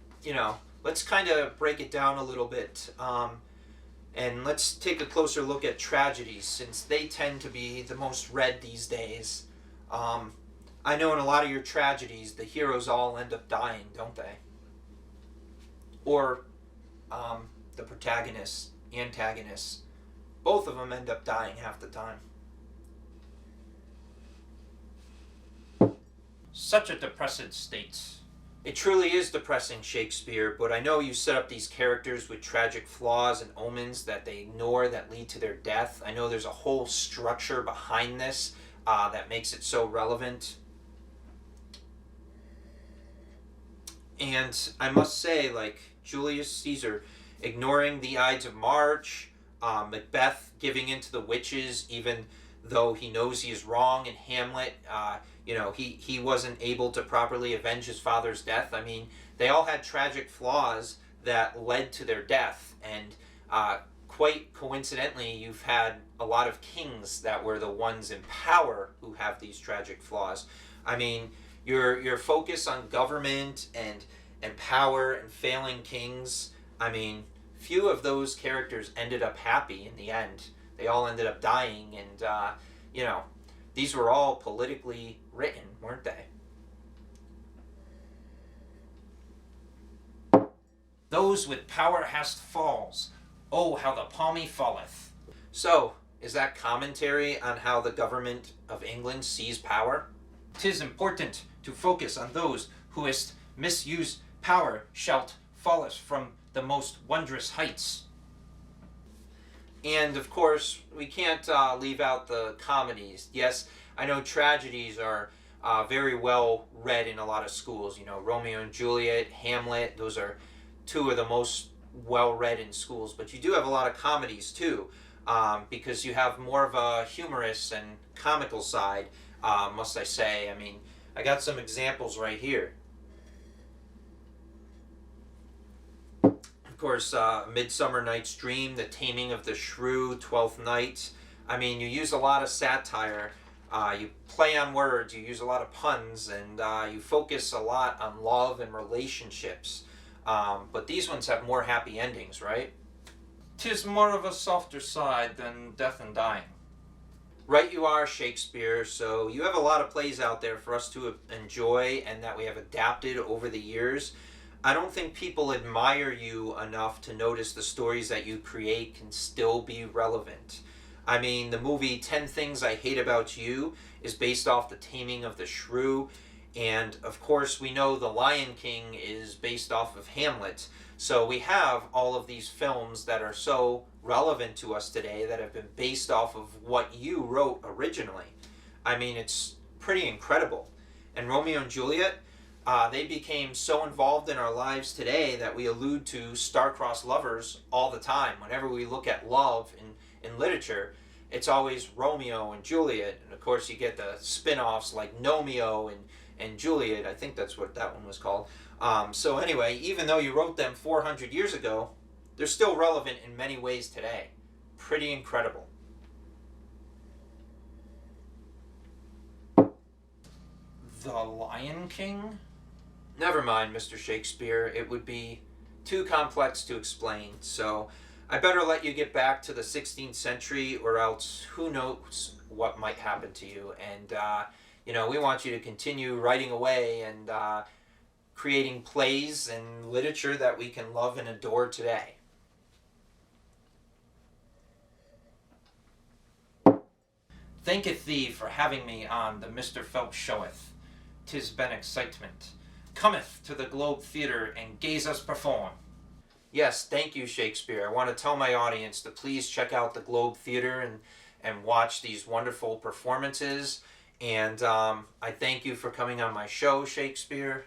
let's kind of break it down a little bit. And let's take a closer look at tragedies, since they tend to be the most read these days. I know in a lot of your tragedies, the heroes all end up dying, don't they? Or the protagonists, antagonists, both of them end up dying half the time. Such a depressing state. It truly is depressing, Shakespeare, but I know you set up these characters with tragic flaws and omens that they ignore that lead to their death. I know there's a whole structure behind this that makes it so relevant. And I must say, like Julius Caesar, ignoring the Ides of March, Macbeth giving in to the witches even though he knows he is wrong, and Hamlet, he wasn't able to properly avenge his father's death. I mean, they all had tragic flaws that led to their death, and quite coincidentally, you've had a lot of kings that were the ones in power who have these tragic flaws. I mean, your focus on government and power and failing kings, I mean, few of those characters ended up happy in the end. They all ended up dying, and, these were all politically written, weren't they? Those with power hast falls. Oh, how the palmy falleth. So, Is that commentary on how the government of England sees power? 'Tis important to focus on those who ist misuse power shalt fallest from the most wondrous heights. And of course, we can't leave out the comedies. Yes, I know tragedies are very well read in a lot of schools. You know, Romeo and Juliet, Hamlet, those are two of the most well read in schools. But you do have a lot of comedies too, because you have more of a humorous and comical side, must I say. I mean, I got some examples right here. Of course, Midsummer Night's Dream, The Taming of the Shrew, Twelfth Night. I mean, you use a lot of satire. You play on words, you use a lot of puns, and you focus a lot on love and relationships. But these ones have more happy endings, right? 'Tis more of a softer side than death and dying. Right you are, Shakespeare. So you have a lot of plays out there for us to enjoy and that we have adapted over the years. I don't think people admire you enough to notice the stories that you create can still be relevant. I mean, the movie 10 Things I Hate About You is based off The Taming of the Shrew. And of course, we know The Lion King is based off of Hamlet. So we have all of these films that are so relevant to us today that have been based off of what you wrote originally. I mean, it's pretty incredible. And Romeo and Juliet, they became so involved in our lives today that we allude to star-crossed lovers all the time. Whenever we look at love in literature, it's always Romeo and Juliet. And of course, you get the spin-offs like Nomeo and Juliet. I think that's what that one was called. So anyway, even though you wrote them 400 years ago, they're still relevant in many ways today. Pretty incredible. The Lion King? Never mind, Mr. Shakespeare. It would be too complex to explain. So I better let you get back to the 16th century, or else who knows what might happen to you. And, we want you to continue writing away and creating plays and literature that we can love and adore today. Thanketh thee for having me on the Mr. Phelps showeth. 'Tis been excitement. Cometh to the Globe Theatre and gaze us perform. Yes, thank you, Shakespeare. I want to tell my audience to please check out the Globe Theatre and watch these wonderful performances. And I thank you for coming on my show, Shakespeare.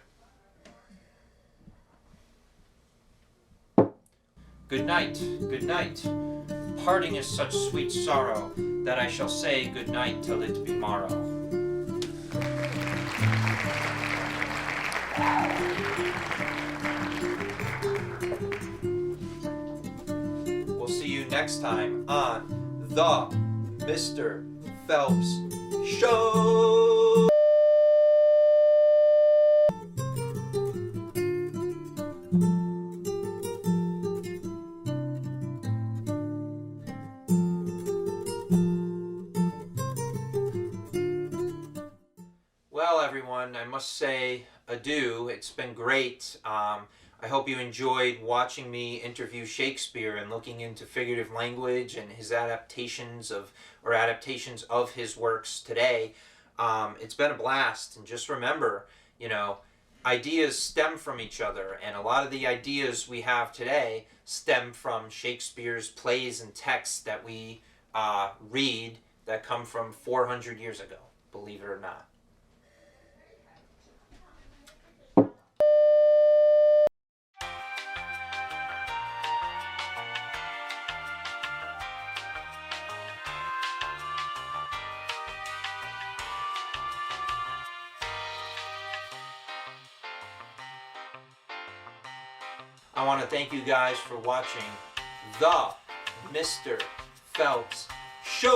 Good night, good night. Parting is such sweet sorrow that I shall say good night till it be morrow. We'll see you next time on the Mr. Phelps Show. Well, everyone, I must say adieu. It's been great. I hope you enjoyed watching me interview Shakespeare and looking into figurative language and his adaptations of his works today. It's been a blast. And just remember, ideas stem from each other, and a lot of the ideas we have today stem from Shakespeare's plays and texts that we read that come from 400 years ago, believe it or not. I want to thank you guys for watching the Mr. Phelps Show.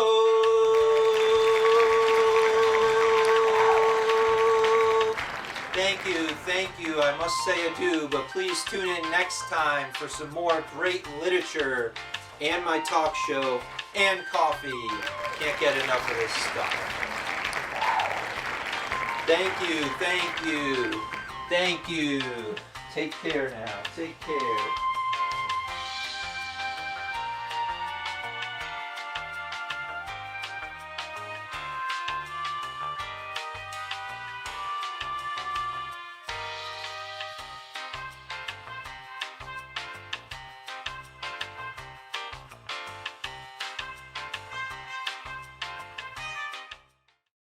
Thank you. I must say adieu, but please tune in next time for some more great literature and my talk show and coffee. Can't get enough of this stuff. Thank you. Take care now. Take care.